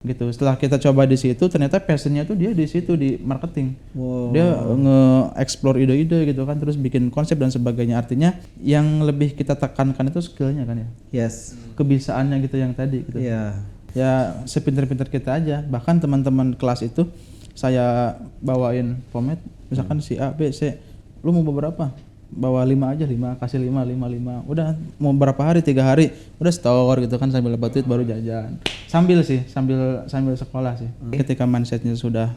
gitu. Setelah kita coba di situ, ternyata passionnya tuh dia di situ di marketing. Wow. Dia nge-explore ide-ide gitu kan, terus bikin konsep dan sebagainya. Artinya yang lebih kita tekankan itu skillnya kan ya. Yes. Kebisaannya gitu yang tadi gitu. Iya. Ya sepinter-pinter kita aja. Bahkan teman-teman kelas itu saya bawain pomade, misalkan si A, B, C, lu mau beberapa? Bawa 5 aja, 5, kasih 5. Udah mau berapa hari, 3 hari, udah store gitu kan sambil dapat duit baru jajan. Sambil sekolah sih. Ketika mindsetnya sudah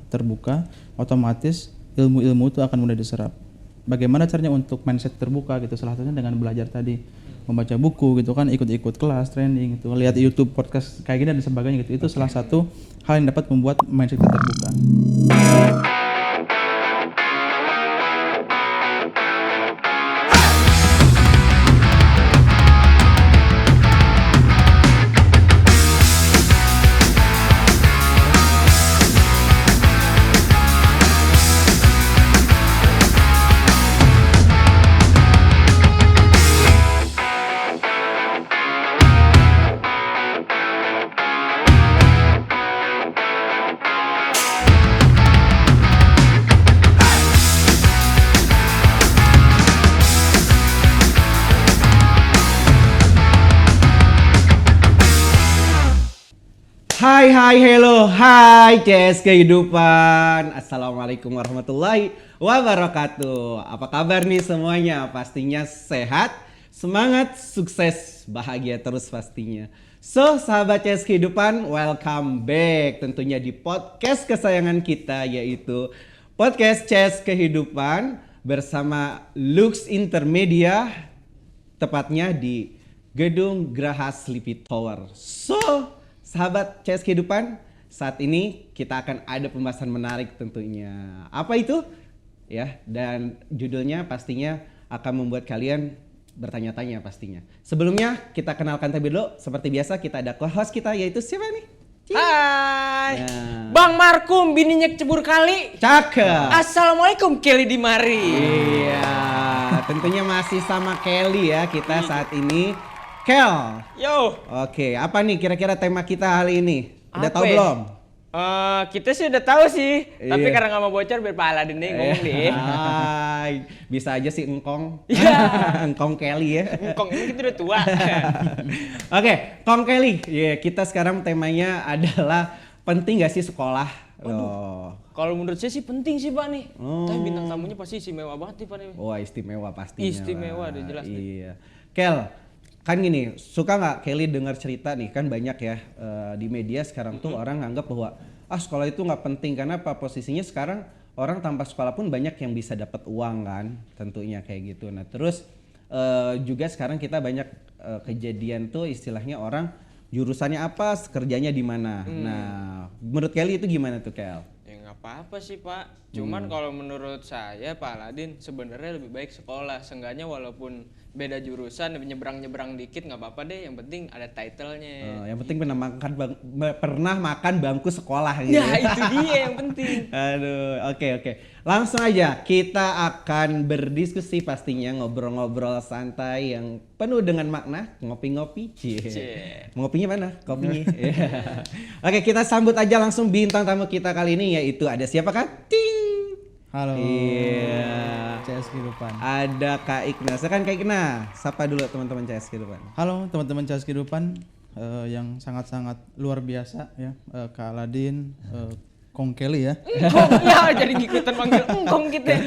terbuka, otomatis ilmu-ilmu itu akan mulai diserap. Bagaimana caranya untuk mindset terbuka gitu? Salah satunya dengan belajar tadi, membaca buku gitu kan, ikut-ikut kelas, training gitu, lihat YouTube, podcast kayak gini dan sebagainya gitu. Itu salah satu hal yang dapat membuat mindset kita terbuka. Hai CS Kehidupan. Assalamualaikum warahmatullahi wabarakatuh. Apa kabar nih semuanya? Pastinya sehat, semangat, sukses, bahagia terus pastinya. So sahabat CS Kehidupan, welcome back tentunya di podcast kesayangan kita, yaitu podcast CS Kehidupan bersama Lux Intermedia, tepatnya di Gedung Graha Sleepy Tower. So sahabat CS Kehidupan, saat ini kita akan ada pembahasan menarik tentunya. Apa itu? Ya, dan judulnya pastinya akan membuat kalian bertanya-tanya pastinya. Sebelumnya kita kenalkan terlebih dulu. Seperti biasa kita ada co-host kita, yaitu siapa nih? Hai, Bang Markum bininya cebur kali. Cakep. Assalamualaikum Kelly di mari. Iya, tentunya masih sama Kelly ya kita saat ini. Kel. Yo. Oke, apa nih kira-kira tema kita hari ini? Udah Apa tahu ya? belum? Kita sih udah tahu sih, tapi Iya. karena nggak mau bocor biar Pak Aladin deh ngomong deh. Hai, bisa aja sih engkong. Iya. Engkong Kelly ya. Engkong ini kita udah tua. Oke, Kong Kelly. Ya, kita sekarang temanya adalah penting gak sih sekolah? Loh. Kalau menurut saya sih penting sih Pak nih. Oh. Tapi bintang tamunya pasti istimewa banget nih Pak nih. Wah, istimewa pastinya. Istimewa, lah. udah jelas deh. Iya. Kel, kan gini, suka nggak Kelly dengar cerita nih, kan banyak ya di media sekarang tuh orang nganggap bahwa sekolah itu nggak penting karena apa, posisinya sekarang orang tanpa sekolah pun banyak yang bisa dapat uang kan, tentunya kayak gitu. Nah terus juga sekarang kita banyak kejadian tuh istilahnya orang jurusannya apa, kerjanya di mana. Nah menurut Kelly itu gimana tuh Kel? Ya nggak apa-apa sih Pak. Cuman kalau menurut saya Pak Aladin sebenarnya lebih baik sekolah. Seenggaknya walaupun beda jurusan, nyebrang-nyebrang dikit nggak apa-apa deh. Yang penting ada title-nya. Yang penting pernah makan bangku sekolah gitu. Ya itu dia yang penting. Aduh, oke. Langsung aja kita akan berdiskusi pastinya, ngobrol-ngobrol santai yang penuh dengan makna, ngopi-ngopi. Cie. Ngopinya mana? Kopinya. Oke, kita sambut aja langsung bintang tamu kita kali ini, yaitu ada siapa kan? Ting. Halo. Iya. CS Kehidupan. Ada Kak Ikna. Sekarang Kak Ikna, sapa dulu teman-teman CS Kehidupan. Halo teman-teman CS Kehidupan yang sangat-sangat luar biasa ya, Kak Aladin, Kong Kelly ya. Engkong ya jadi ngikutan panggil engkong gitu ya.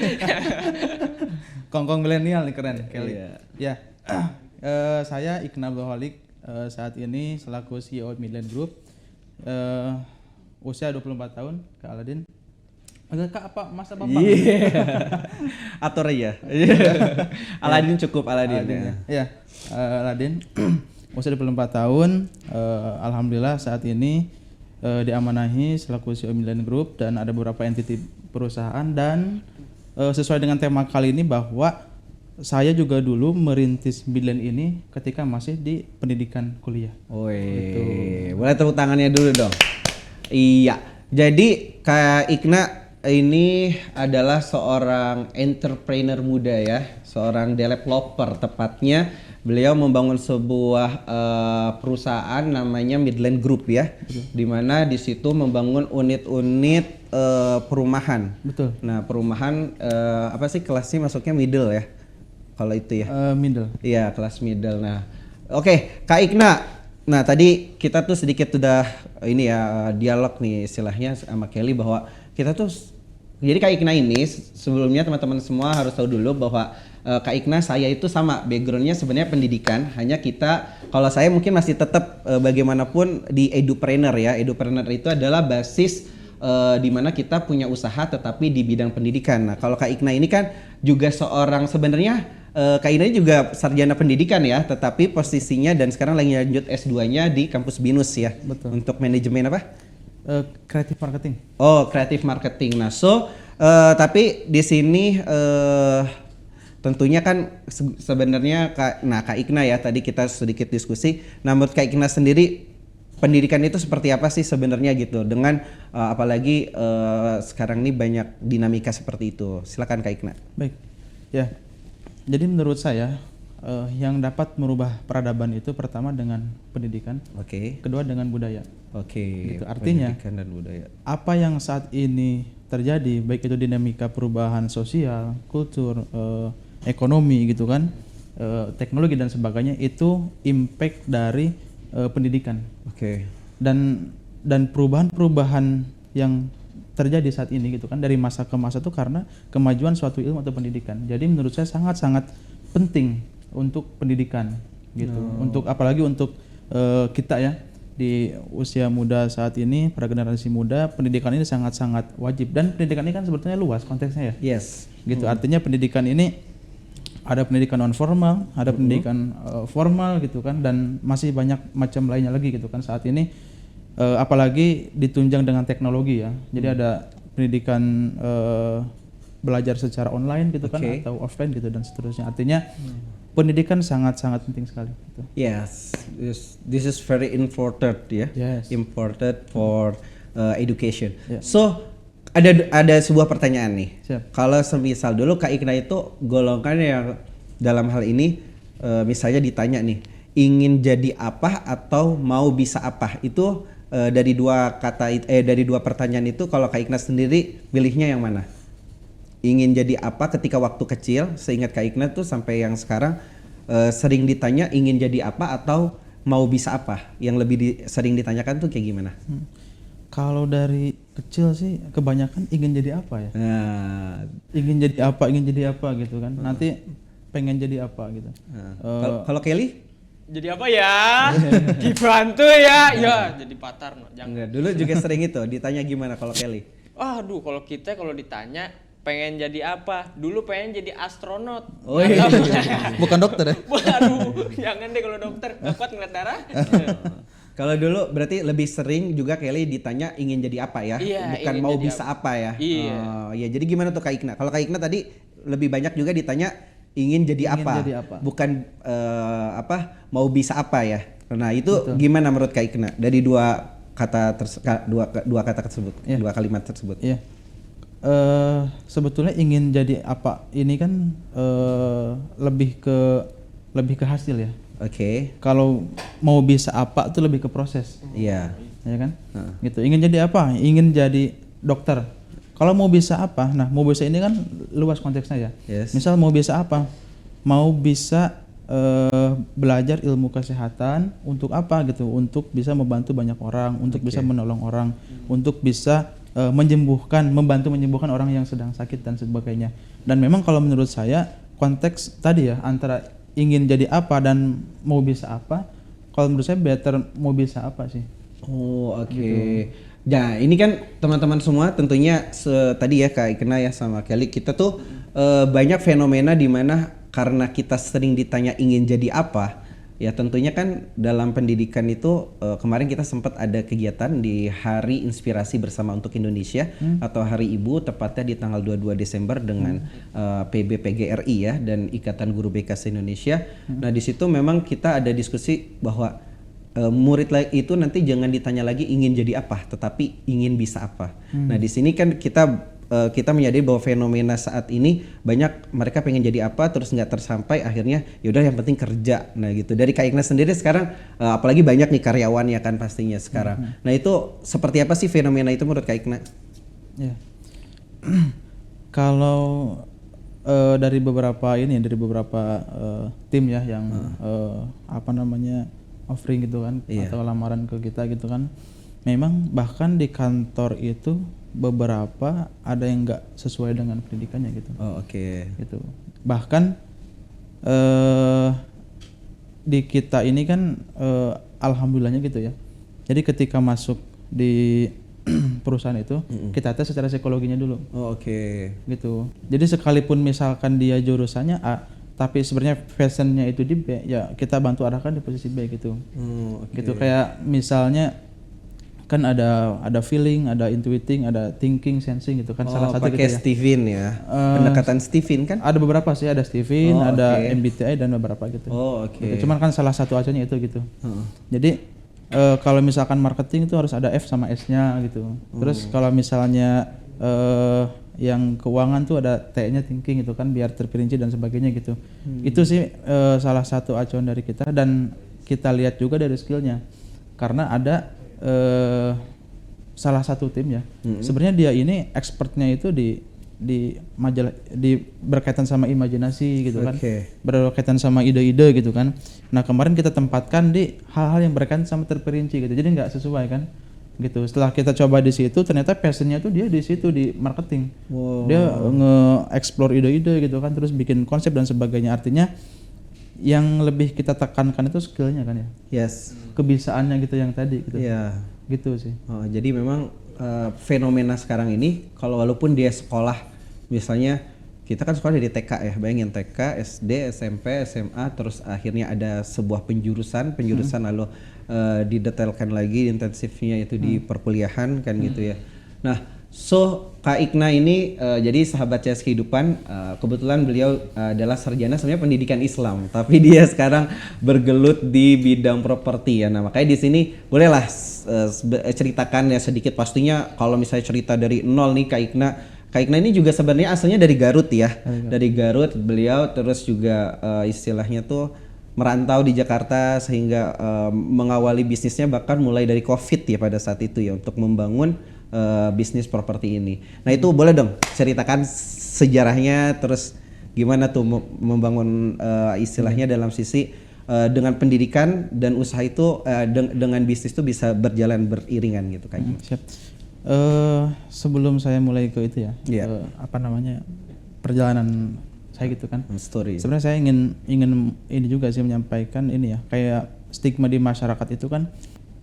Kong milenial nih, keren Kelly. Iya. Ya, saya Ikna Abdulhalik, saat ini selaku CEO Midland Group, usia 24 tahun, Kak Aladin. Kak apa Mas apa Bang? Iya. Atur aja. Aladin cukup Aladin. Ya, Aladin usia 24 tahun, alhamdulillah saat ini diamanahi selaku CEO Midland Group dan ada beberapa entiti perusahaan, dan sesuai dengan tema kali ini bahwa saya juga dulu merintis Midland ini ketika masih di pendidikan kuliah. Woi, boleh tepuk tangannya dulu dong. Iya, jadi Kak Ikna ini adalah seorang entrepreneur muda ya, seorang developer tepatnya beliau membangun sebuah perusahaan namanya Midland Group ya, di mana di situ membangun unit-unit perumahan. Betul. Nah perumahan apa sih kelasnya masuknya middle ya, kalau itu ya? Middle. Iya kelas middle. Nah, oke Kak Ikna. Nah tadi kita tuh sedikit udah ini ya dialog nih istilahnya sama Kelly bahwa kita tuh jadi Kak Ikna ini sebelumnya teman-teman semua harus tahu dulu bahwa Kak Ikna saya itu sama backgroundnya sebenarnya pendidikan, hanya kita kalau saya mungkin masih tetap bagaimanapun di edupreneur ya. Edupreneur itu adalah basis di mana kita punya usaha tetapi di bidang pendidikan. Nah kalau Kak Ikna ini kan juga seorang sebenarnya Kak Ikna juga sarjana pendidikan ya, tetapi posisinya dan sekarang lagi lanjut S2-nya di kampus BINUS ya. Betul. Untuk manajemen apa? Creative marketing. Oh, creative marketing. Nah, tapi di sini tentunya kan sebenarnya Kak Ikna ya tadi kita sedikit diskusi. Nah, menurut Kak Ikna sendiri pendidikan itu seperti apa sih sebenarnya gitu? Dengan apalagi sekarang ini banyak dinamika seperti itu. Silakan Kak Ikna. Baik. Ya. Jadi menurut saya yang dapat merubah peradaban itu pertama dengan pendidikan, kedua dengan budaya. Gitu. Artinya pendidikan dan budaya. Apa yang saat ini terjadi, baik itu dinamika perubahan sosial, kultur, ekonomi gitu kan, teknologi dan sebagainya, itu impact dari pendidikan. Dan perubahan-perubahan yang terjadi saat ini gitu kan dari masa ke masa itu karena kemajuan suatu ilmu atau pendidikan. Jadi menurut saya sangat-sangat penting untuk pendidikan gitu. Untuk apalagi untuk kita ya di usia muda saat ini, para generasi muda, pendidikan ini sangat-sangat wajib. Dan pendidikan ini kan sebetulnya luas konteksnya ya. Yes. Gitu. Artinya pendidikan ini ada pendidikan non formal, ada pendidikan formal gitu kan, dan masih banyak macam lainnya lagi gitu kan saat ini. Apalagi ditunjang dengan teknologi ya. Jadi ada pendidikan belajar secara online gitu kan atau offline gitu dan seterusnya. Artinya pendidikan sangat-sangat penting sekali gitu. Yes, this is very important ya. Yes. Important for education. Yeah. So ada sebuah pertanyaan nih. Siap. Kalau semisal dulu Kak Ikna itu golongan yang dalam hal ini misalnya ditanya nih, ingin jadi apa atau mau bisa apa? Itu dari dua pertanyaan itu kalau Kak Ikna sendiri pilihnya yang mana? Ingin jadi apa ketika waktu kecil, seingat Kak Ikna tuh sampai yang sekarang sering ditanya ingin jadi apa atau mau bisa apa? Yang lebih sering ditanyakan tuh kayak gimana? Kalau dari kecil sih kebanyakan ingin jadi apa ya? Nah, Ingin jadi apa gitu kan. Nanti pengen jadi apa gitu. kalau Kelly? Jadi apa ya? Dibantu ya. Ya, jadi patar no. Jangan. Enggak, dulu juga sering itu ditanya gimana kalau Kelly? Aduh, kalau kita kalau ditanya pengen jadi apa? Dulu pengen jadi astronot. Oh iya. Bukan dokter ya? Waduh, jangan deh kalau dokter. Gak kuat ngeliat darah. Kalau dulu berarti lebih sering juga Kelly ditanya ingin jadi apa ya? Iya, bukan ingin mau jadi bisa apa ya? Iya. Oh, iya. Jadi gimana tuh Kak Ikna? Kalau Kak Ikna tadi lebih banyak juga ditanya ingin jadi apa? jadi apa. Bukan mau bisa apa ya? Nah, itu gimana menurut Kak Ikna dari dua kata tersebut, Iya. dua kalimat tersebut? Iya. Sebetulnya ingin jadi apa ini kan lebih ke hasil ya. Kalau mau bisa apa itu lebih ke proses. Iya. Ya kan? Gitu. Ingin jadi apa? Ingin jadi dokter. Kalau mau bisa apa? Nah, mau bisa ini kan luas konteksnya ya. Yes. Misal mau bisa apa? Mau bisa belajar ilmu kesehatan untuk apa gitu? Untuk bisa membantu banyak orang, untuk bisa menolong orang, untuk bisa membantu menyembuhkan orang yang sedang sakit dan sebagainya. Dan memang kalau menurut saya konteks tadi ya antara ingin jadi apa dan mau bisa apa, kalau menurut saya better mau bisa apa sih. Oh, oke. Gitu. Nah, ini kan teman-teman semua tentunya tadi ya Kak Ikna ya sama Kelly, kita tuh banyak fenomena di mana karena kita sering ditanya ingin jadi apa, ya tentunya kan dalam pendidikan itu kemarin kita sempat ada kegiatan di Hari Inspirasi Bersama untuk Indonesia atau Hari Ibu, tepatnya di tanggal 22 Desember dengan PBPGRI ya dan Ikatan Guru BK se-Indonesia. Nah, di situ memang kita ada diskusi bahwa murid itu nanti jangan ditanya lagi ingin jadi apa, tetapi ingin bisa apa. Nah, di sini kan kita kita menyadari bahwa fenomena saat ini banyak mereka pengen jadi apa terus nggak tersampai, akhirnya yaudah yang penting kerja. Nah gitu. Dari Kak Ikna sendiri sekarang apalagi banyak nih karyawan ya kan pastinya sekarang. Nah itu seperti apa sih fenomena itu menurut Kak Ikna? Ya. Kalau dari beberapa tim ya yang offering gitu kan, atau lamaran ke kita gitu kan, memang bahkan di kantor itu beberapa ada yang nggak sesuai dengan pendidikannya gitu. Oh, oke. Gitu. Bahkan di kita ini kan alhamdulillahnya gitu ya. Jadi ketika masuk di perusahaan itu kita tes secara psikologinya dulu. Oh, oke. Gitu. Jadi sekalipun misalkan dia jurusannya A tapi sebenarnya passionnya itu di B, ya kita bantu arahkan di posisi B gitu. Gitu, kayak misalnya kan ada feeling, ada intuiting, ada thinking, sensing gitu kan, salah satu pakai gitu ya. Steven ya. Pendekatan Steven kan? Ada beberapa sih, ada Steven, ada MBTI dan beberapa gitu. Oh, oke. Gitu. Cuman kan salah satu acaranya itu gitu. Jadi kalau misalkan marketing itu harus ada F sama S-nya gitu. Terus kalau misalnya yang keuangan tuh ada T-nya thinking gitu kan, biar terperinci dan sebagainya gitu. Itu sih salah satu acuan dari kita, dan kita lihat juga dari skillnya. Karena ada salah satu tim ya, sebenarnya dia ini expertnya itu di majalah, di berkaitan sama imajinasi gitu kan, berkaitan sama ide-ide gitu kan. Nah kemarin kita tempatkan di hal-hal yang berkaitan sama terperinci gitu, jadi nggak sesuai kan gitu. Setelah kita coba di situ, ternyata passionnya tuh dia di situ, di marketing. Dia nge-explore ide-ide gitu kan, terus bikin konsep dan sebagainya. Artinya yang lebih kita tekankan itu skillnya kan ya, kebisaannya gitu yang tadi gitu. Gitu sih. Jadi memang fenomena sekarang ini, kalau walaupun dia sekolah, misalnya kita kan sekolah dari TK ya, bayangin TK, SD, SMP, SMA, terus akhirnya ada sebuah penjurusan lalu didetailkan lagi intensifnya itu di perkuliahan kan gitu ya. Nah, Kak Ikna ini jadi sahabat CS Kehidupan, kebetulan beliau adalah sarjana sebenarnya pendidikan Islam, tapi dia sekarang bergelut di bidang properti ya. Nah makanya di sini bolehlah ceritakan ya sedikit, pastinya kalau misalnya cerita dari nol nih Kak Ikna ini juga sebenarnya asalnya dari Garut ya, dari Garut beliau, terus juga istilahnya tuh merantau di Jakarta sehingga mengawali bisnisnya bahkan mulai dari COVID ya pada saat itu ya, untuk membangun bisnis properti ini. Nah itu boleh dong ceritakan sejarahnya, terus gimana tuh membangun istilahnya dalam sisi dengan pendidikan dan usaha itu dengan bisnis itu bisa berjalan beriringan gitu kan. Siap. Sebelum saya mulai ke itu ya, perjalanan saya gitu kan. Story. Sebenarnya saya ingin ini juga sih menyampaikan ini ya, kayak stigma di masyarakat itu kan,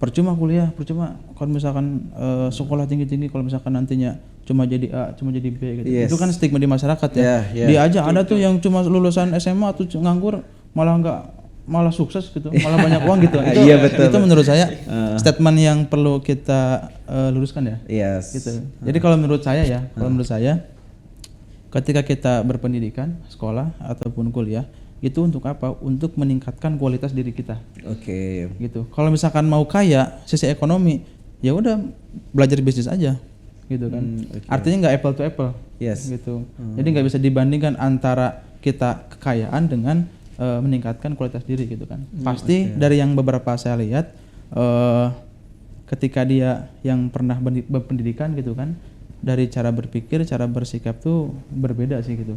percuma kuliah, percuma kalau misalkan sekolah tinggi-tinggi, kalau misalkan nantinya cuma jadi A, cuma jadi B gitu. Itu kan stigma di masyarakat ya. Dia aja ada tuh yang cuma lulusan SMA atau nganggur malah sukses gitu, malah banyak uang gitu. Itu menurut saya statement yang perlu kita luruskan ya. Gitu. Jadi kalau menurut saya ketika kita berpendidikan, sekolah ataupun kuliah, itu untuk apa? Untuk meningkatkan kualitas diri kita. Gitu. Kalau misalkan mau kaya, sisi ekonomi, ya udah belajar bisnis aja, gitu kan. Artinya nggak apple to apple, gitu. Jadi nggak bisa dibandingkan antara kita kekayaan dengan meningkatkan kualitas diri, gitu kan. Pasti dari yang beberapa saya lihat, ketika dia yang pernah berpendidikan, gitu kan, dari cara berpikir, cara bersikap tuh berbeda sih gitu.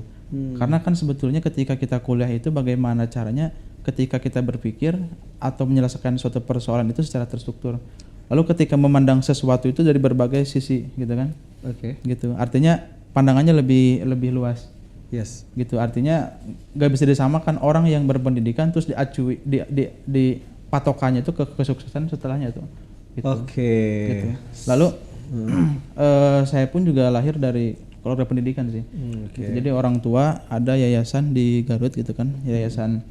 Karena kan sebetulnya ketika kita kuliah itu bagaimana caranya ketika kita berpikir atau menyelesaikan suatu persoalan itu secara terstruktur. Lalu ketika memandang sesuatu itu dari berbagai sisi gitu kan. Gitu. Artinya pandangannya lebih luas. Gitu. Artinya nggak bisa disamakan orang yang berpendidikan terus diacui di patokannya itu ke kesuksesan setelahnya tuh. Gitu. Gitu. Lalu saya pun juga lahir dari keluarga pendidikan sih. Gitu. Jadi orang tua ada yayasan di Garut gitu kan, yayasan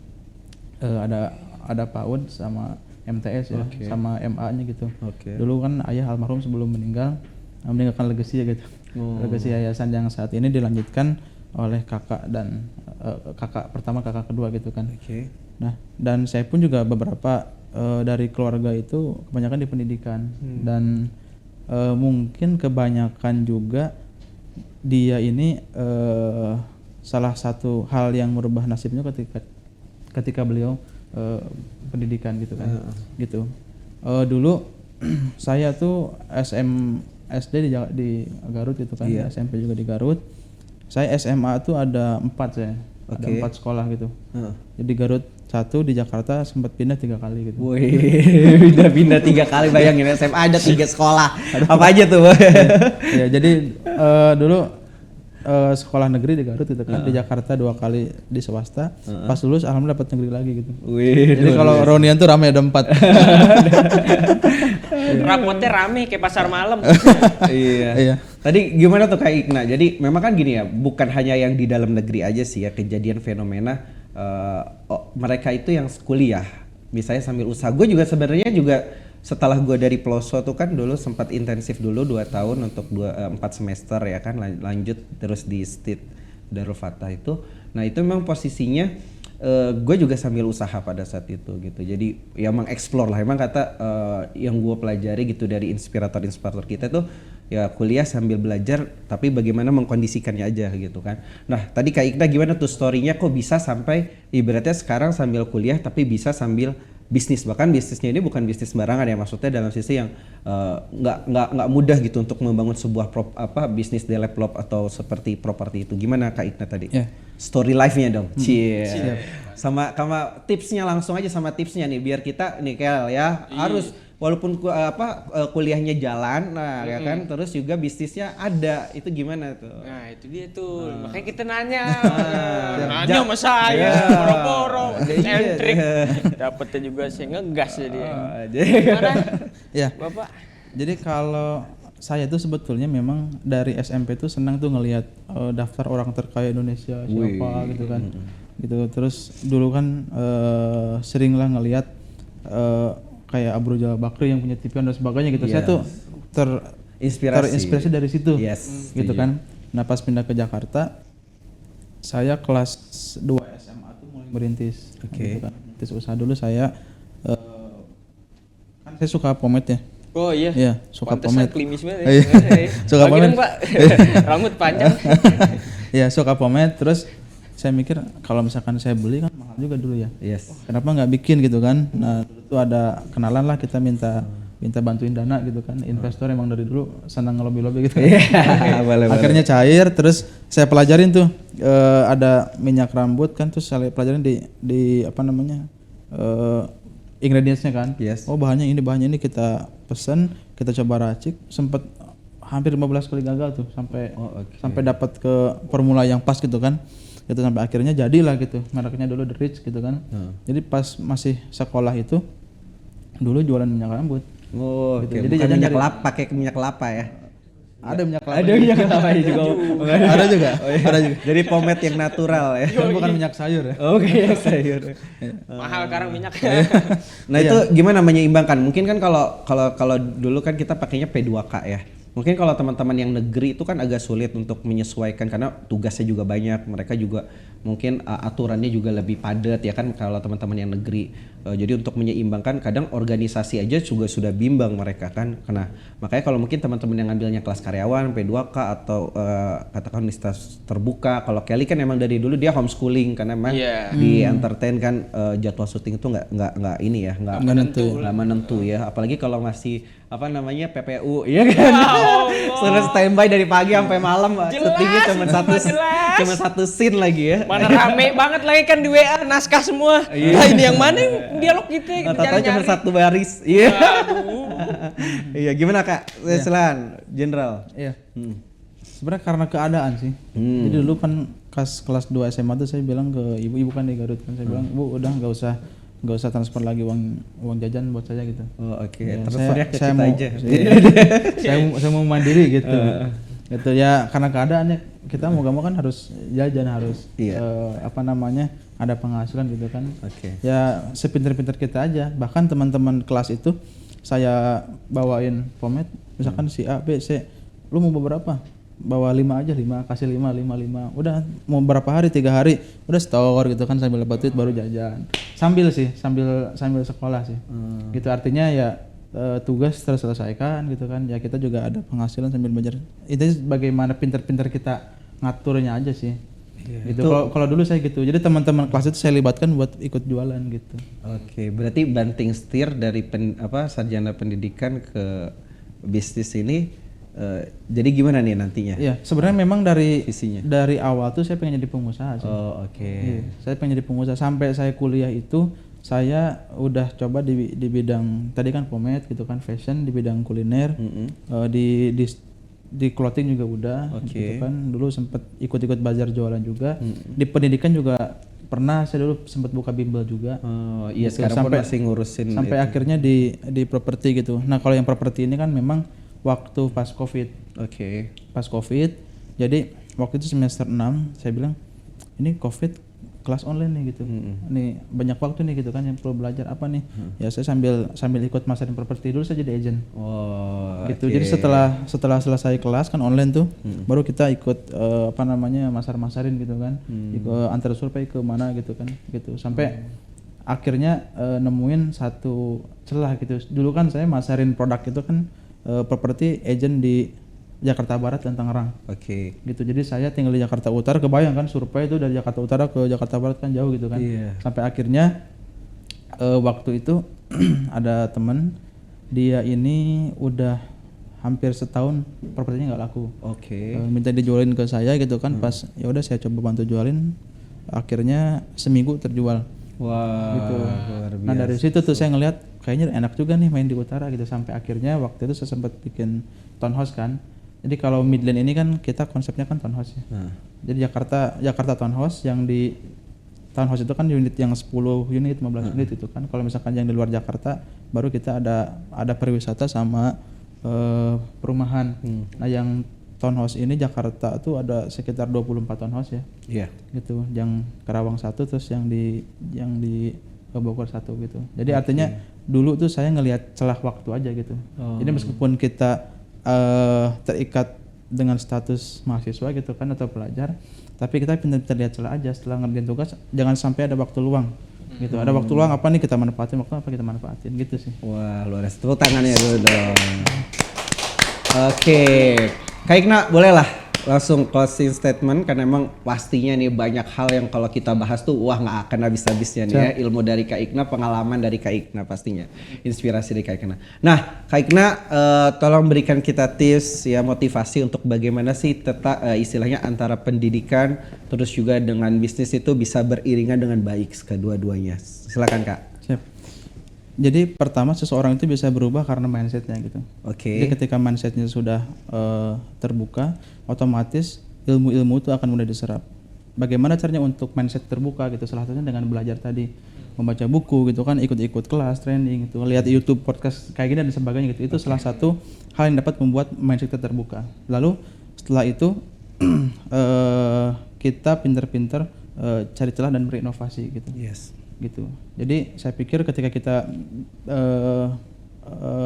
ada PAUD sama MTS ya, sama MA-nya gitu. Dulu kan ayah almarhum sebelum meninggalkan legacy ya gitu. Legacy yayasan yang saat ini dilanjutkan oleh kakak dan kakak pertama, kakak kedua gitu kan. Nah, dan saya pun juga beberapa dari keluarga itu kebanyakan di pendidikan dan mungkin kebanyakan juga dia ini salah satu hal yang merubah nasibnya ketika beliau pendidikan gitu kan. Gitu. Dulu saya tuh SD di Garut gitu kan, SMP juga di Garut. Saya SMA tuh ada 4 saya. Ada 4 sekolah gitu. Jadi Garut 1, di Jakarta sempat pindah 3 kali gitu. Wih, pindah 3 kali, bayangin SMA ada 3 sekolah. Apa aja tuh? Ya, jadi dulu sekolah negeri di Garut gitu kan, di Jakarta 2 kali di swasta. Pas lulus alhamdulillah dapat negeri lagi gitu. Wih, Jadi kalau reunian tuh rame, ada 4. Rapotnya rame kayak pasar malam. Iya. Tadi gimana tuh Kak Ikna? Jadi memang kan gini ya, bukan hanya yang di dalam negeri aja sih ya kejadian fenomena mereka itu yang kuliah, misalnya sambil usaha. Gue juga sebenarnya juga setelah gue dari Peloso tuh kan dulu sempat intensif dulu 2 tahun untuk 4 semester ya kan, lanjut terus di Stit Darul Fatah itu. Nah itu memang posisinya gue juga sambil usaha pada saat itu gitu. Jadi ya emang explore lah, emang kata yang gue pelajari gitu dari inspirator kita tuh ya kuliah sambil belajar, tapi bagaimana mengkondisikannya aja gitu kan. Nah tadi Kak Ikna gimana tuh story-nya kok bisa sampai ibaratnya sekarang sambil kuliah tapi bisa sambil bisnis, bahkan bisnisnya ini bukan bisnis sembarangan ya, maksudnya dalam sisi yang nggak mudah gitu untuk membangun sebuah bisnis develop atau seperti properti itu. Gimana Kak Ikna tadi? Story life-nya dong. Cie. Sama tipsnya langsung aja, sama tipsnya nih biar kita nih Kel ya harus walaupun kuliahnya jalan, nah ya kan, terus juga bisnisnya ada, itu gimana tuh? Nah itu dia tuh, makanya kita nanya sama saya, boro-boro, entrik, dapetnya juga saya ngegas jadi. Gimana? Ya, Bapak? jadi kalau saya tuh sebetulnya memang dari SMP tuh senang tuh ngelihat daftar orang terkaya Indonesia siapa gitu kan, gitu. Terus dulu kan sering lah ngelihat kayak Abu Jalal Bakri yang punya TV dan sebagainya gitu. Saya tuh terinspirasi dari situ, gitu kan. Nah pas pindah ke Jakarta, saya kelas 2 SMA tuh mulai merintis, gitu kan. Merintis usaha dulu saya, kan saya suka pomade ya. Oh iya. Iya, suka pomade. Klimis banget. Suka pomade. Pak. Rambut panjang. Iya, suka pomade. Terus saya mikir kalau misalkan saya beli kan mahal juga dulu ya. Kenapa nggak bikin gitu kan? Nah, dulu tuh ada kenalan lah, kita minta bantuin dana gitu kan. Investor emang dari dulu senang ngelobi-lobi gitu. Boleh. Akhirnya cair, terus saya pelajarin tuh ada minyak rambut kan, terus saya pelajarin di apa namanya? Ingredientsnya kan. Oh bahannya ini kita pesen, kita coba racik, sempat hampir 15 kali gagal tuh sampai dapat ke formula yang pas gitu kan. Itu sampai akhirnya jadilah gitu, mereknya dulu The Rich gitu kan. Jadi pas masih sekolah itu dulu jualan minyak rambut. Gitu. Jadi jajan pakai minyak kelapa ya. Ada minyak kelapa. Ada minyak kelapa juga. Ada juga. Ada juga. Jadi pomade yang natural ya. Bukan minyak sayur ya. Oke, sayur. Mahal sekarang minyak. Nah, itu gimana menyeimbangkan? Mungkin kan kalau dulu kan kita pakainya P2K ya. Mungkin kalau teman-teman yang negeri itu kan agak sulit untuk menyesuaikan karena tugasnya juga banyak, mereka juga mungkin aturannya juga lebih padat ya kan kalau teman-teman yang negeri. Jadi untuk menyeimbangkan kadang organisasi aja juga sudah bimbang mereka kan. Karena makanya kalau mungkin teman-teman yang ngambilnya kelas karyawan, P2K atau katakan universitas terbuka, kalau Kelly kan emang dari dulu dia homeschooling karena memang di entertain kan jadwal syuting itu nggak ini ya, nggak menentu ya. Apalagi kalau masih apa namanya PPU ya kan. Sudah standby dari pagi sampai malam, syutingnya cuma satu scene lagi ya. Mana rame banget lagi kan di WA naskah semua. Nah, ini yang mana dialog kita tahu cuma satu baris. Iya. Iya, gimana Kak? Selan Jenderal. Iya. Sebenarnya karena keadaan sih. Jadi dulu kan kelas 2 SMA tuh saya bilang ke ibu kan di Garut kan, saya bilang, "Bu, udah nggak usah transfer lagi uang jajan buat saya gitu." Ya, transfernya ke kita aja. Saya mau mandiri gitu. Gitu ya, karena keadaannya kita mau gak mau kan harus jajan, harus ada penghasilan gitu kan. Ya sepinter-pinter kita aja. Bahkan teman-teman kelas itu saya bawain pomade, misalkan si A, B, C, lu mau beberapa? Bawa 5 aja, 5, kasih 5. Udah mau berapa hari, 3 hari, udah store gitu kan, sambil dapat duit baru jajan. Sambil sekolah sih. Gitu artinya ya tugas terselesaikan gitu kan, ya kita juga ada penghasilan sambil belajar. Itu bagaimana pinter-pinter kita ngaturnya aja sih. Gitu. Kalau dulu saya gitu. Jadi teman-teman kelas itu saya libatkan buat ikut jualan gitu. Oke, berarti banting setir dari sarjana pendidikan ke bisnis ini. Jadi gimana nih nantinya? Iya, sebenarnya memang Visinya. dari awal tuh saya pengen jadi pengusaha sih. Oh, oke. Iya, saya pengen jadi pengusaha sampai saya kuliah itu saya udah coba di bidang tadi kan pomade gitu kan, fashion, di bidang kuliner, di clothing juga udah gitu kan. Dulu sempat ikut-ikut bazar jualan juga. Di pendidikan juga pernah, saya dulu sempat buka bimbel juga. Oh iya, gitu. sekarang pun masih ngurusin sampai itu. akhirnya di properti gitu. Nah, kalau yang properti ini kan memang waktu pas Covid. Oke. Pas Covid. Jadi waktu itu semester 6 saya bilang ini Covid kelas online nih gitu. Nih banyak waktu nih gitu kan yang perlu belajar apa nih. Ya saya sambil ikut masarin properti dulu, saya jadi agent. Oh, gitu. oke. Jadi setelah selesai kelas kan online tuh baru kita ikut masarin gitu kan. Ikut antar survei ke mana gitu kan. Gitu. Sampai akhirnya nemuin satu celah gitu. Dulu kan saya masarin produk itu kan properti agent di Jakarta Barat dan Tangerang. Oke. Gitu. Jadi saya tinggal di Jakarta Utara, kebayang kan survei itu dari Jakarta Utara ke Jakarta Barat kan jauh gitu kan. Iya. Sampai akhirnya waktu itu ada temen, dia ini udah hampir setahun propertinya nggak laku. Oke. Minta dijualin ke saya gitu kan. Pas ya udah saya coba bantu jualin, akhirnya seminggu terjual. Wah, Gitu. luar biasa. Nah dari situ tuh saya ngeliat kayaknya enak juga nih main di utara gitu. Sampai akhirnya waktu itu saya sempat bikin townhouse kan. Jadi kalau Midland ini kan kita konsepnya kan townhouse ya. Jadi Jakarta townhouse, yang di townhouse itu kan unit yang 10 unit, 15 unit itu kan. Kalau misalkan yang di luar Jakarta baru kita ada pariwisata sama perumahan. Nah yang townhouse ini Jakarta tuh ada sekitar 24 townhouse ya. Iya. Gitu. Yang Karawang 1 terus yang di Bogor 1 gitu. Jadi artinya dulu tuh saya ngelihat celah waktu aja gitu. Jadi meskipun kita terikat dengan status mahasiswa gitu kan atau pelajar, tapi kita pintar-pintar lihat celah aja. Setelah ngerjain tugas jangan sampai ada waktu luang gitu. Ada waktu luang apa nih kita manfaatin, waktu apa kita manfaatin gitu sih. Wah, luar biasa. Tepuk tangannya dulu dong. Oke. Kak Ikna, bolehlah langsung closing statement, karena emang pastinya nih banyak hal yang kalau kita bahas tuh wah nggak akan habis-habisnya nih ya. Ilmu dari Kak Ikna, pengalaman dari Kak Ikna pastinya, inspirasi dari Kak Ikna. Nah Kak Ikna, tolong berikan kita tips ya, motivasi untuk bagaimana sih tetap istilahnya antara pendidikan terus juga dengan bisnis itu bisa beriringan dengan baik kedua-duanya. Silakan Kak. Siap. Jadi pertama seseorang itu bisa berubah karena mindsetnya gitu. Oke. Jadi ketika mindsetnya sudah terbuka, otomatis ilmu-ilmu itu akan mudah diserap. Bagaimana caranya untuk mindset terbuka gitu? Salah satunya dengan belajar tadi, membaca buku gitu kan, ikut-ikut kelas, training gitu, lihat YouTube, podcast kayak gini dan sebagainya gitu. Itu salah satu hal yang dapat membuat mindset kita terbuka. Lalu setelah itu kita pinter-pinter cari celah dan berinovasi gitu. Yes. Gitu. Jadi saya pikir ketika kita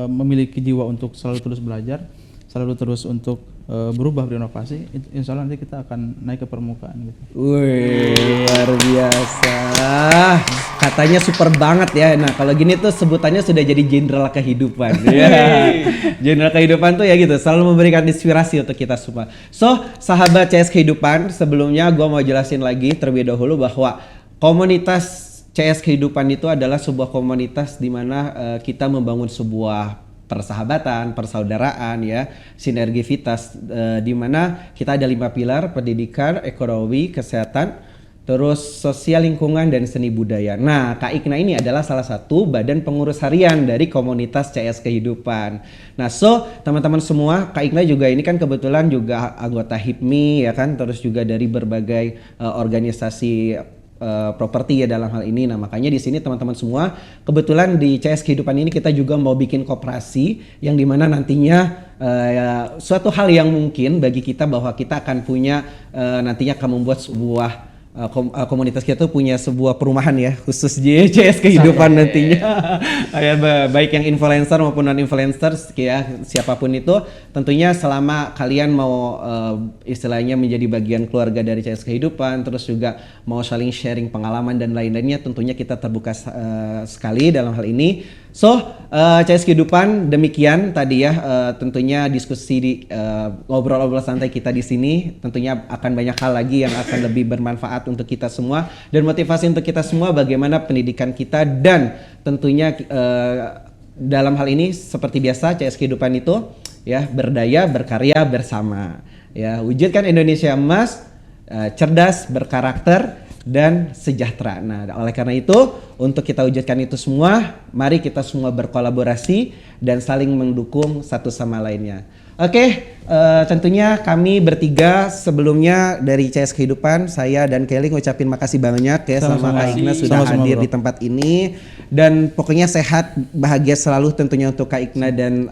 memiliki jiwa untuk selalu terus belajar, selalu terus untuk berubah, berinovasi, insya Allah nanti kita akan naik ke permukaan gitu. Wih, luar biasa. Katanya super banget ya. Nah kalau gini tuh sebutannya sudah jadi jenderal kehidupan. Ya. Jenderal kehidupan tuh ya gitu, selalu memberikan inspirasi untuk kita semua. So, sahabat CS Kehidupan, sebelumnya gue mau jelasin lagi terlebih dahulu bahwa komunitas CS Kehidupan itu adalah sebuah komunitas di mana kita membangun sebuah persahabatan, persaudaraan ya, sinergivitas di mana kita ada 5 pilar: pendidikan, ekonomi, kesehatan, terus sosial lingkungan dan seni budaya. Nah, Kak Ikna ini adalah salah satu badan pengurus harian dari komunitas CS Kehidupan. Nah, so teman-teman semua, Kak Ikna juga ini kan kebetulan juga anggota HIPMI ya kan, terus juga dari berbagai organisasi properti ya dalam hal ini. Nah makanya di sini teman-teman semua, kebetulan di CS Kehidupan ini kita juga mau bikin koperasi yang dimana nantinya suatu hal yang mungkin bagi kita bahwa kita akan punya nantinya akan membuat sebuah komunitas kita tuh punya sebuah perumahan ya khusus di CS Kehidupan nantinya. Ya, baik yang influencer maupun non influencer ya, siapapun itu tentunya selama kalian mau istilahnya menjadi bagian keluarga dari CS Kehidupan, terus juga mau saling sharing pengalaman dan lain-lainnya, tentunya kita terbuka sekali dalam hal ini. So, CS Kehidupan demikian tadi ya, tentunya diskusi di ngobrol-ngobrol santai kita di sini. Tentunya akan banyak hal lagi yang akan lebih bermanfaat untuk kita semua dan motivasi untuk kita semua bagaimana pendidikan kita, dan tentunya dalam hal ini seperti biasa CS Kehidupan itu ya berdaya, berkarya bersama. Ya, wujudkan Indonesia emas, cerdas, berkarakter, dan sejahtera. Nah, oleh karena itu, untuk kita wujudkan itu semua, mari kita semua berkolaborasi dan saling mendukung satu sama lainnya. Oke, tentunya kami bertiga sebelumnya dari CS Kehidupan, saya dan Kelly ngucapin makasih banyak ya sama Kak Igna sudah Sama-sama, hadir bro. di tempat ini, dan pokoknya sehat, bahagia selalu tentunya untuk Kak Igna dan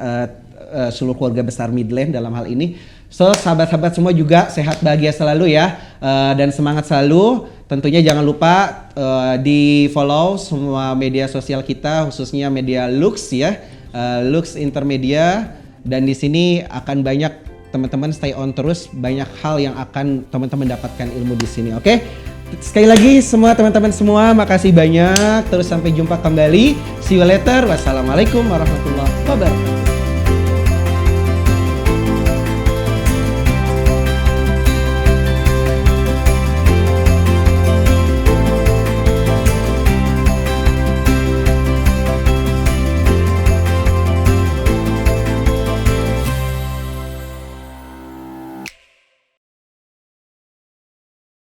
seluruh keluarga besar Midland dalam hal ini. So, sahabat-sahabat semua juga sehat, bahagia selalu ya, dan semangat selalu. Tentunya jangan lupa di follow semua media sosial kita, khususnya media Lux ya, Lux Intermedia. Dan di sini akan banyak teman-teman stay on terus, banyak hal yang akan teman-teman dapatkan ilmu di sini. Oke? Sekali lagi semua teman-teman semua, makasih banyak. Terus sampai jumpa kembali. See you later. Wassalamualaikum warahmatullahi wabarakatuh.